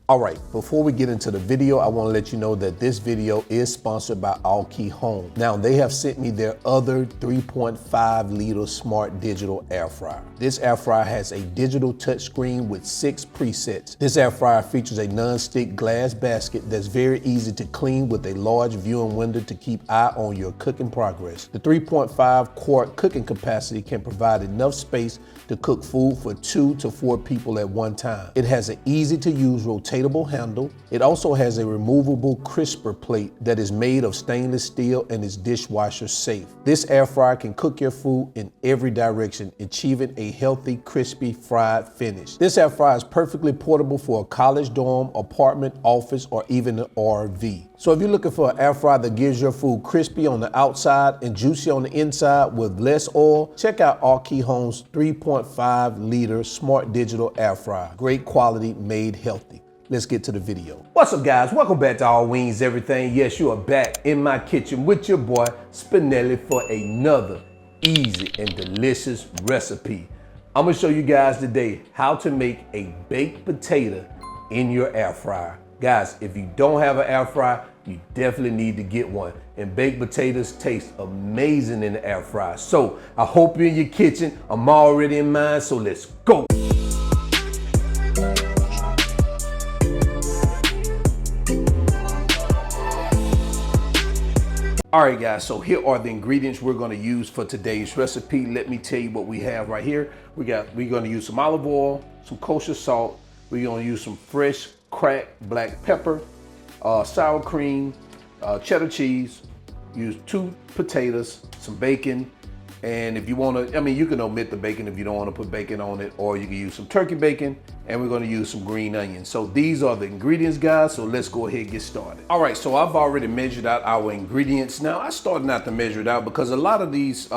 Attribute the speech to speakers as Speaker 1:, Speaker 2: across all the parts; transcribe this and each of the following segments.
Speaker 1: All right, before we get into the video, I want to let you know that this video is sponsored by Aukey Home. Now, they have sent me their other 3.5 liter smart digital air fryer. This air fryer has a digital touchscreen with 6 presets. This air fryer features a non-stick glass basket that's very easy to clean with a large viewing window to keep eye on your cooking progress. The 3.5 quart cooking capacity can provide enough space to cook food for 2 to 4 people at one time. It has an easy to use rotatable handle. It also has a removable crisper plate that is made of stainless steel and is dishwasher safe. This air fryer can cook your food in every direction, achieving a healthy, crispy, fried finish. This air fryer is perfectly portable for a college dorm, apartment, office, or even an RV. So if you're looking for an air fryer that gives your food crispy on the outside and juicy on the inside with less oil, check out Aukey Home's 3.5 liter smart digital air fryer. Great quality, made healthy. Let's get to the video. What's up, guys? Welcome back to All Wings Everything. Yes, you are back in my kitchen with your boy Spinelli for another easy and delicious recipe. I'm gonna show you guys today how to make a baked potato in your air fryer. Guys, if you don't have an air fryer, you definitely need to get one. And baked potatoes taste amazing in the air fryer. So I hope you're in your kitchen. I'm already in mine, so let's go. All right, guys, so here are the ingredients we're gonna use for today's recipe. Let me tell you what we have right here. We're gonna use some olive oil, some kosher salt. We're gonna use some fresh cracked black pepper, sour cream, cheddar cheese, use 2 potatoes, some bacon, and if you wanna, you can omit the bacon if you don't wanna put bacon on it, or you can use some turkey bacon, and we're gonna use some green onions. So these are the ingredients, guys, so let's go ahead and get started. All right, so I've already measured out our ingredients. Now, I started not to measure it out because a lot of these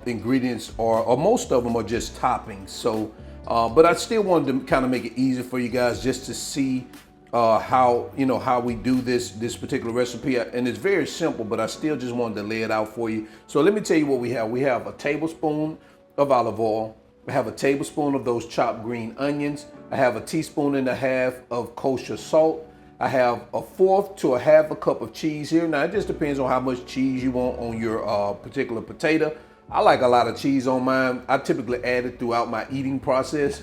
Speaker 1: ingredients or most of them are just toppings. So, but I still wanted to kind of make it easy for you guys just to see how we do this particular recipe, and it's very simple, but I still just wanted to lay it out for you. So let me tell you what we have. We have a tablespoon of olive oil. I have a tablespoon of those chopped green onions. I have a teaspoon and a half of kosher salt. I have a 1/4 to a 1/2 cup of cheese here. Now it just depends on how much cheese you want on your particular potato. I like a lot of cheese on mine. I typically add it throughout my eating process,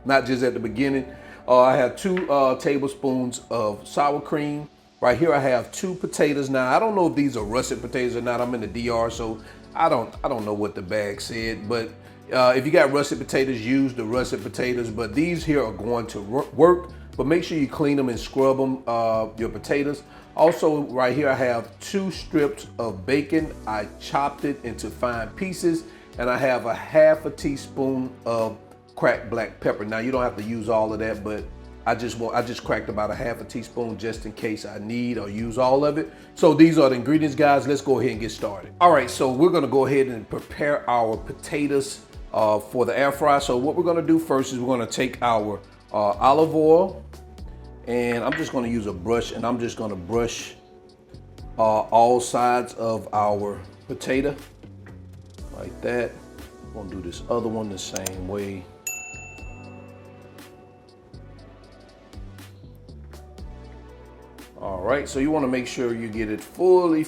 Speaker 1: not just at the beginning. I have 2 tablespoons of sour cream. Right here I have 2 potatoes. Now I don't know if these are russet potatoes or not. I'm in the DR, so I don't know what the bag said. But if you got russet potatoes, use the russet potatoes. But these here are going to work. But make sure you clean them and scrub them, your potatoes. Also, right here I have 2 strips of bacon. I chopped it into fine pieces, and I have a 1/2 teaspoon of cracked black pepper. Now you don't have to use all of that, but I just cracked about a 1/2 teaspoon just in case I need or use all of it. So these are the ingredients, guys. Let's go ahead and get started. All right, so we're gonna go ahead and prepare our potatoes for the air fryer. So what we're gonna do first is we're gonna take our olive oil, and I'm just gonna use a brush, and I'm just gonna brush all sides of our potato like that. I'm gonna do this other one the same way. All right, so you want to make sure you get it fully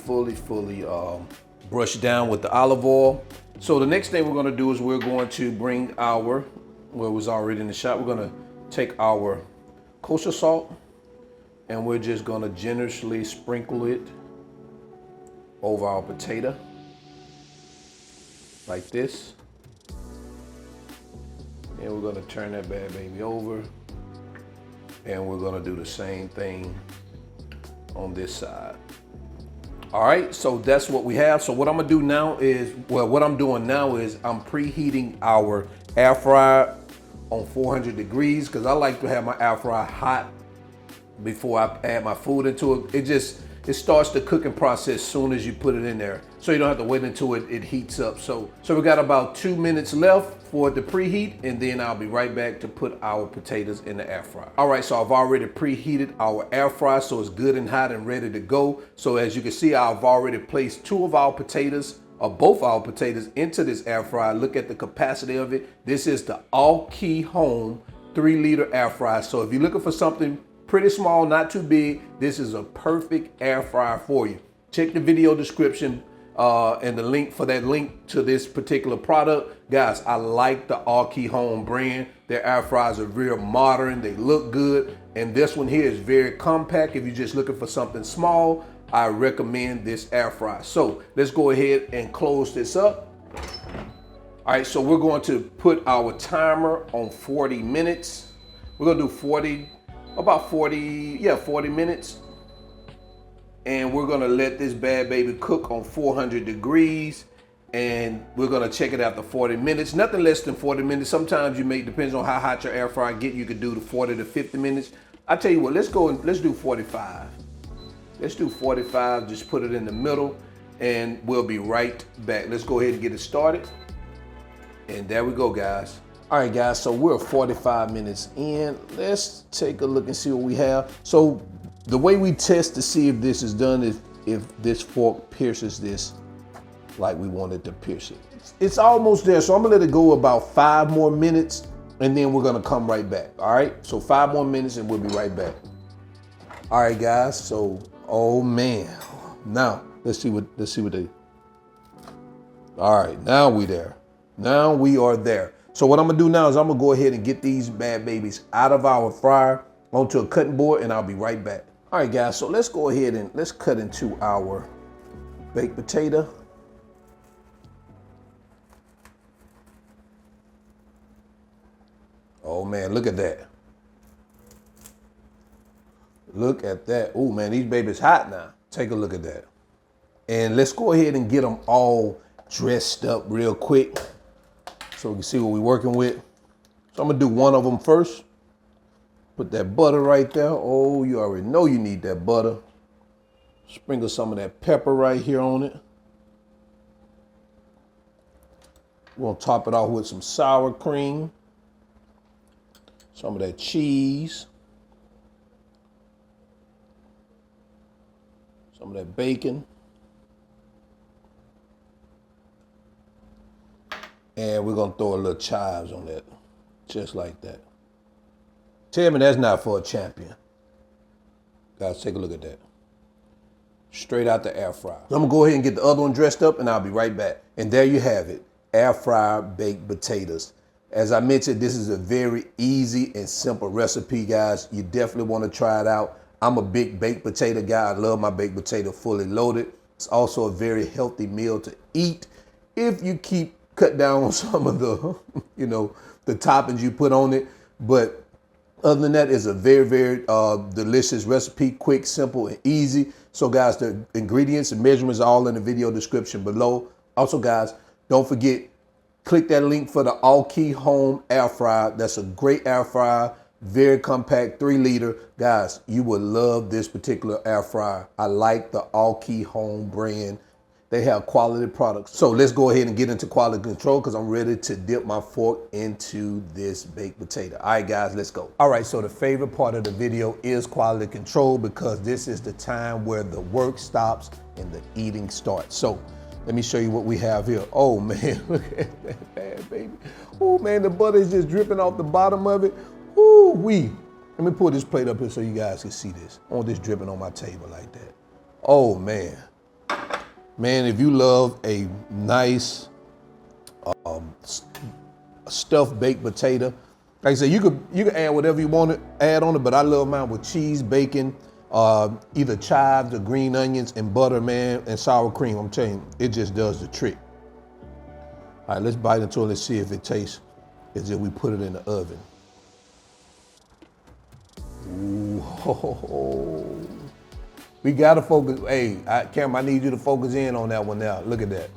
Speaker 1: brushed down with the olive oil. So the next thing we're going to do is we're going to bring our, well, it was already in the shot, we're going to take our kosher salt, and we're just going to generously sprinkle it over our potato like this. And we're going to turn that bad baby over, and we're going to do the same thing on this side. All right, so that's what we have. So what I'm gonna do now is, well, what I'm doing now is I'm preheating our air fryer on 400 degrees because I like to have my air fryer hot before I add my food into it. It starts the cooking process as soon as you put it in there. So you don't have to wait until it heats up. So we got about 2 minutes left for it to preheat, and then I'll be right back to put our potatoes in the air fryer. All right, so I've already preheated our air fryer, so it's good and hot and ready to go. So as you can see, I've already placed 2 of our potatoes both our potatoes into this air fryer. Look at the capacity of it. This is the Aukey Home 3-liter air fryer. So if you're looking for something pretty small, not too big, this is a perfect air fryer for you. Check the video description and the link for that link to this particular product. Guys, I like the Aukey Home brand. Their air fryers are real modern. They look good. And this one here is very compact. If you're just looking for something small, I recommend this air fryer. So let's go ahead and close this up. All right, so we're going to put our timer on 40 minutes. We're gonna do 40 minutes. And we're gonna let this bad baby cook on 400 degrees. And we're gonna check it after 40 minutes. Nothing less than 40 minutes. Sometimes you may, depends on how hot your air fryer get, you could do the 40 to 50 minutes. I tell you what, let's go and let's do 45. Let's do 45, just put it in the middle, and we'll be right back. Let's go ahead and get it started. And there we go, guys. All right, guys, so we're 45 minutes in. Let's take a look and see what we have. So the way we test to see if this is done is if this fork pierces this like we wanted to pierce it. It's almost there, so I'm gonna let it go about 5 more minutes, and then we're gonna come right back. All right, so 5 more minutes and we'll be right back. All right, guys, so, oh man. Now, let's see what they, all right, now we there. Now we are there. So what I'm gonna do now is I'm gonna go ahead and get these bad babies out of our fryer onto a cutting board, and I'll be right back. All right, guys, so let's go ahead and let's cut into our baked potato. Oh man, look at that. Look at that. Oh man, these babies hot now. Take a look at that. And let's go ahead and get them all dressed up real quick so we can see what we're working with. So I'm gonna do one of them first. Put that butter right there. Oh, you already know you need that butter. Sprinkle some of that pepper right here on it. We're gonna top it off with some sour cream. Some of that cheese. Some of that bacon. And we're gonna throw a little chives on that, just like that. Tell me that's not for a champion. Guys, take a look at that. Straight out the air fryer. So I'm gonna go ahead and get the other one dressed up, and I'll be right back. And there you have it, air fryer baked potatoes. As I mentioned, this is a very easy and simple recipe, guys. You definitely wanna try it out. I'm a big baked potato guy. I love my baked potato fully loaded. It's also a very healthy meal to eat if you cut down on some of the, the toppings you put on it. But other than that, it's a very, very delicious recipe, quick, simple, and easy. So guys, the ingredients and measurements are all in the video description below. Also guys, don't forget, click that link for the Aukey Home air fryer. That's a great air fryer, very compact, 3-liter. Guys, you will love this particular air fryer. I like the Aukey Home brand. They have quality products. So let's go ahead and get into quality control because I'm ready to dip my fork into this baked potato. All right, guys, let's go. All right, so the favorite part of the video is quality control because this is the time where the work stops and the eating starts. So let me show you what we have here. Oh man, look at that bad baby. Oh man, the butter is just dripping off the bottom of it. Ooh wee. Let me pull this plate up here so you guys can see this. I want this dripping on my table like that. Oh man. Man, if you love a nice stuffed baked potato, like I said, you can add whatever you want to add on it, but I love mine with cheese, bacon, either chives or green onions and butter, man, and sour cream. I'm telling you, it just does the trick. All right, let's bite into it. Let's see if it tastes as if we put it in the oven. Ooh, ho, ho, ho. We gotta focus. Hey, Cam, I need you to focus in on that one now. Look at that.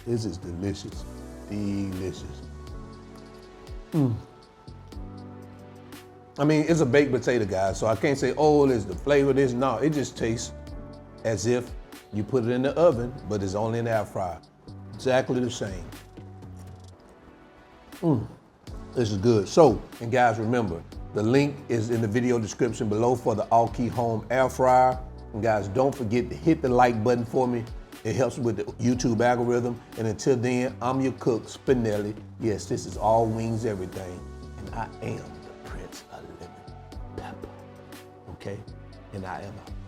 Speaker 1: This is delicious. Delicious. I mean, it's a baked potato, guys, so I can't say, oh, it's the flavor of this. No, it just tastes as if you put it in the oven, but it's only in the air fryer. Exactly the same. This is good. So, and guys, remember, The link is in the video description below for the Aukey Home air fryer. And guys, don't forget to hit the like button for me. It helps with the YouTube algorithm. And until then, I'm your cook, Spinelli. Yes, this is all wings, everything. And I am the Prince of Lemon Pepper. Okay? And I am out.